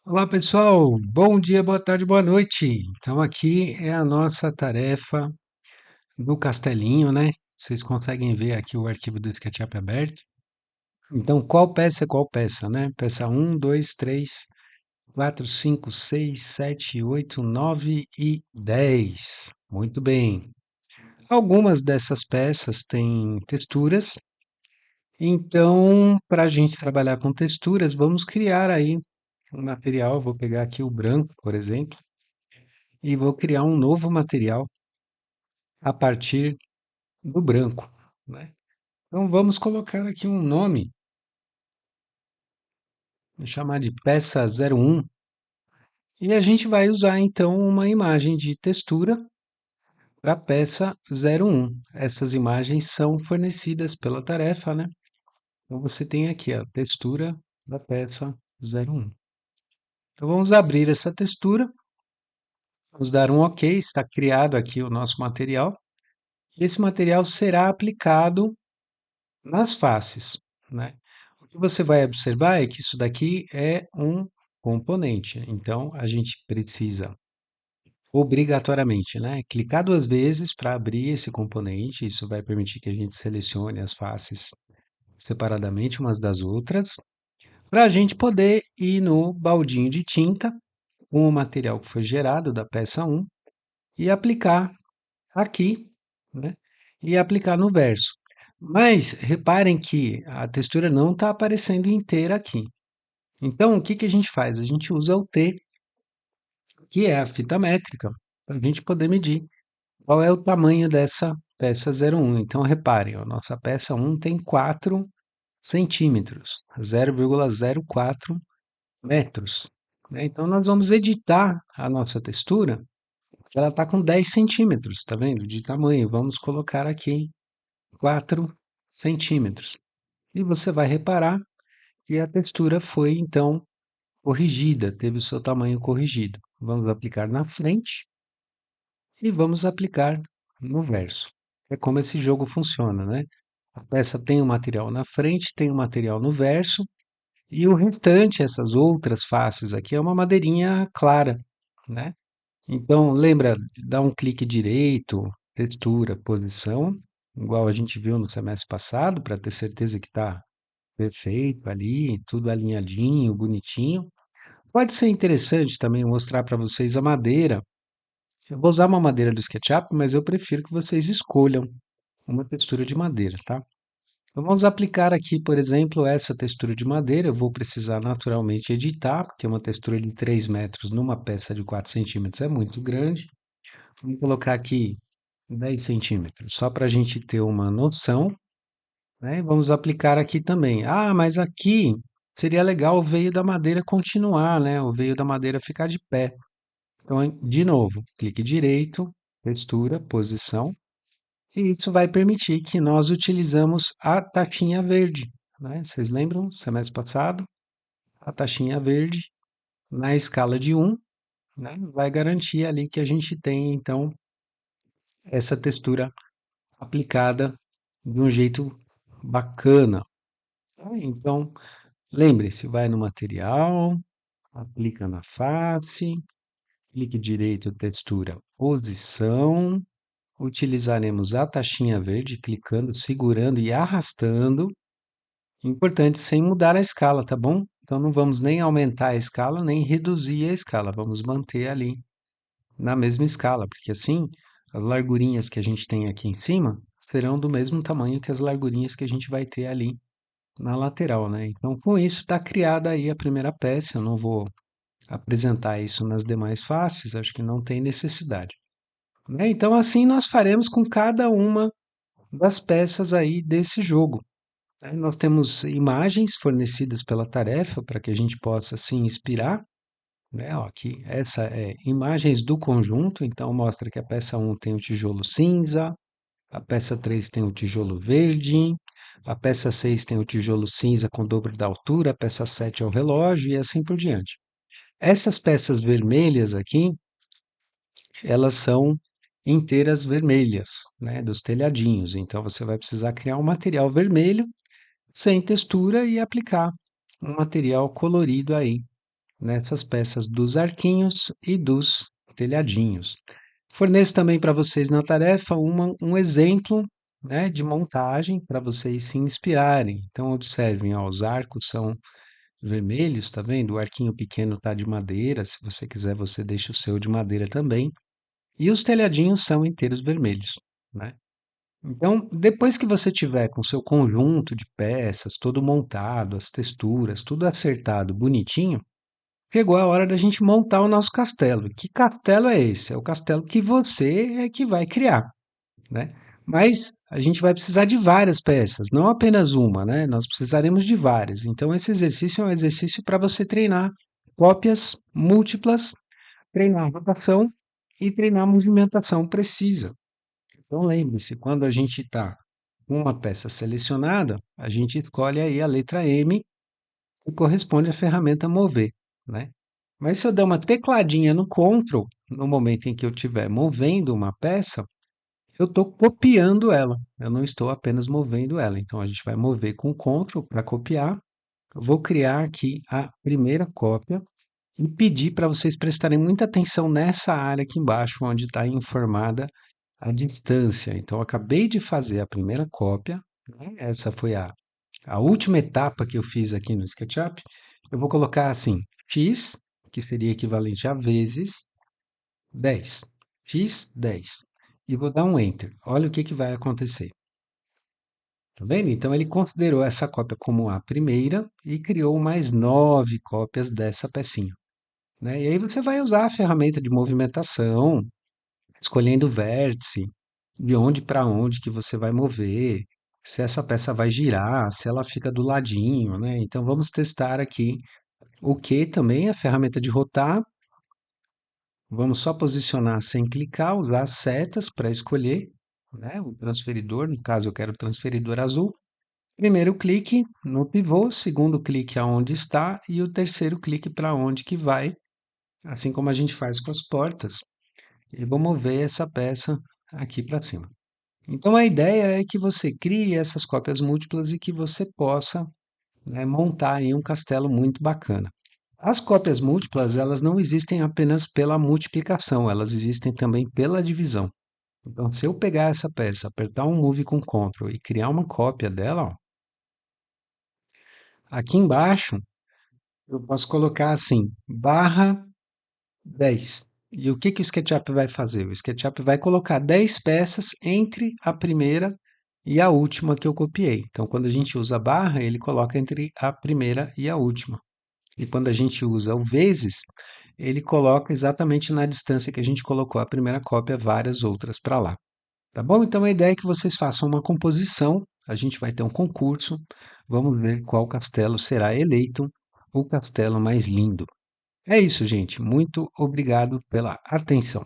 Olá, pessoal. Bom dia, boa tarde, boa noite. Então, aqui é a nossa tarefa do castelinho, né? Vocês conseguem ver aqui o arquivo do SketchUp aberto. Então, qual peça é qual peça, né? Peça um, 2, 3, 4, 5, 6, 7, 8, 9 e 10. Muito bem. Algumas dessas peças têm texturas. Então, para a gente trabalhar com texturas, vamos criar aí um material. Vou pegar aqui o branco, por exemplo, e vou criar um novo material a partir do branco, né? Então vamos colocar aqui um nome, vou chamar de peça 01, e a gente vai usar então uma imagem de textura para a peça 01. Essas imagens são fornecidas pela tarefa, né? Então você tem aqui a textura da peça 01. Então vamos abrir essa textura, vamos dar um OK, está criado aqui o nosso material. E esse material será aplicado nas faces, né? O que você vai observar é que isso daqui é um componente, então a gente precisa obrigatoriamente, né, clicar duas vezes para abrir esse componente. Isso vai permitir que a gente selecione as faces separadamente umas das outras, para a gente poder ir no baldinho de tinta com o material que foi gerado da peça um e aplicar aqui, né? E aplicar no verso. Mas reparem que a textura não está aparecendo inteira aqui. Então, o que que a gente faz? A gente usa o T, que é a fita métrica, para a gente poder medir qual é o tamanho dessa peça 01. Então, reparem, a nossa peça 1 tem 4 centímetros, 0,04 metros, né? Então, nós vamos editar a nossa textura, que ela está com 10 centímetros, tá vendo? De tamanho. Vamos colocar aqui 4 centímetros. E você vai reparar que a textura foi, então, corrigida, teve o seu tamanho corrigido. Vamos aplicar na frente e vamos aplicar no verso. É como esse jogo funciona, né? A peça tem o material na frente, tem o material no verso, e o restante, essas outras faces aqui, é uma madeirinha clara, né? Então, lembra, dá um clique direito, textura, posição, igual a gente viu no semestre passado, para ter certeza que está perfeito ali, tudo alinhadinho, bonitinho. Pode ser interessante também mostrar para vocês a madeira. Eu vou usar uma madeira do SketchUp, mas eu prefiro que vocês escolham uma textura de madeira, tá? Então vamos aplicar aqui, por exemplo, essa textura de madeira. Eu vou precisar naturalmente editar, porque uma textura de 3 metros numa peça de 4 centímetros é muito grande. Vamos colocar aqui 10 centímetros, só para a gente ter uma noção, né? Vamos aplicar aqui também. Ah, mas aqui seria legal o veio da madeira continuar, né? O veio da madeira ficar de pé. Então, de novo, clique direito, textura, posição, e isso vai permitir que nós utilizamos a taxinha verde, né? Vocês lembram, semestre passado, a taxinha verde na escala de 1, né? Vai garantir ali que a gente tem, então, essa textura aplicada de um jeito bacana. Então, lembre-se, vai no material, aplica na face, clique direito, textura, posição. Utilizaremos a taxinha verde, clicando, segurando e arrastando. Importante, sem mudar a escala, tá bom? Então não vamos nem aumentar a escala, nem reduzir a escala. Vamos manter ali na mesma escala, porque assim as largurinhas que a gente tem aqui em cima serão do mesmo tamanho que as largurinhas que a gente vai ter ali na lateral, né? Então, com isso, está criada aí a primeira peça. Eu não vou apresentar isso nas demais faces, acho que não tem necessidade, né? Então, assim nós faremos com cada uma das peças aí desse jogo, né? Nós temos imagens fornecidas pela tarefa para que a gente possa se inspirar, né? Ó, aqui, essa é imagens do conjunto, então mostra que a peça um tem o tijolo cinza, a peça 3 tem o tijolo verde, a peça 6 tem o tijolo cinza com dobro da altura, a peça 7 é o relógio e assim por diante. Essas peças vermelhas aqui, elas são inteiras vermelhas, né, dos telhadinhos. Então você vai precisar criar um material vermelho sem textura e aplicar um material colorido aí nessas peças dos arquinhos e dos telhadinhos. Forneço também para vocês na tarefa um exemplo, né, de montagem para vocês se inspirarem. Então, observem, ó, os arcos são vermelhos, tá vendo? O arquinho pequeno tá de madeira, se você quiser, você deixa o seu de madeira também. E os telhadinhos são inteiros vermelhos, né? Então, depois que você tiver com seu conjunto de peças todo montado, as texturas, tudo acertado, bonitinho, chegou a hora da gente montar o nosso castelo. Que castelo é esse? É o castelo que você é que vai criar, né? Mas a gente vai precisar de várias peças, não apenas uma, né? Nós precisaremos de várias. Então, esse exercício é um exercício para você treinar cópias múltiplas, treinar rotação e treinar movimentação precisa. Então, lembre-se, quando a gente está com uma peça selecionada, a gente escolhe aí a letra M, que corresponde à ferramenta mover, né? Mas se eu der uma tecladinha no Ctrl, no momento em que eu estiver movendo uma peça, eu estou copiando ela, eu não estou apenas movendo ela. Então, a gente vai mover com o Ctrl para copiar. Eu vou criar aqui a primeira cópia e pedir para vocês prestarem muita atenção nessa área aqui embaixo, onde está informada a distância. Então, eu acabei de fazer a primeira cópia, né? Essa foi a última etapa que eu fiz aqui no SketchUp. Eu vou colocar assim, x, que seria equivalente a vezes 10. X, 10. E vou dar um Enter. Olha o que vai acontecer. Tá vendo? Então, ele considerou essa cópia como a primeira e criou mais 9 cópias dessa pecinha, né? E aí você vai usar a ferramenta de movimentação, escolhendo o vértice, de onde para onde que você vai mover, se essa peça vai girar, se ela fica do ladinho, né? Então vamos testar aqui o que também é a ferramenta de rotar. Vamos só posicionar sem clicar, usar as setas para escolher, né, o transferidor, no caso eu quero o transferidor azul. Primeiro clique no pivô, segundo clique aonde está e o terceiro clique para onde que vai, assim como a gente faz com as portas. E vou mover essa peça aqui para cima. Então a ideia é que você crie essas cópias múltiplas e que você possa, né, montar aí um castelo muito bacana. As cópias múltiplas, elas não existem apenas pela multiplicação, elas existem também pela divisão. Então, se eu pegar essa peça, apertar um Move com Ctrl e criar uma cópia dela, ó, aqui embaixo eu posso colocar assim, barra 10. E o que que o SketchUp vai fazer? O SketchUp vai colocar 10 peças entre a primeira e a última que eu copiei. Então, quando a gente usa a barra, ele coloca entre a primeira e a última. E quando a gente usa o vezes, ele coloca exatamente na distância que a gente colocou a primeira cópia, várias outras para lá. Tá bom? Então a ideia é que vocês façam uma composição, a gente vai ter um concurso, vamos ver qual castelo será eleito o castelo mais lindo. É isso, gente. Muito obrigado pela atenção.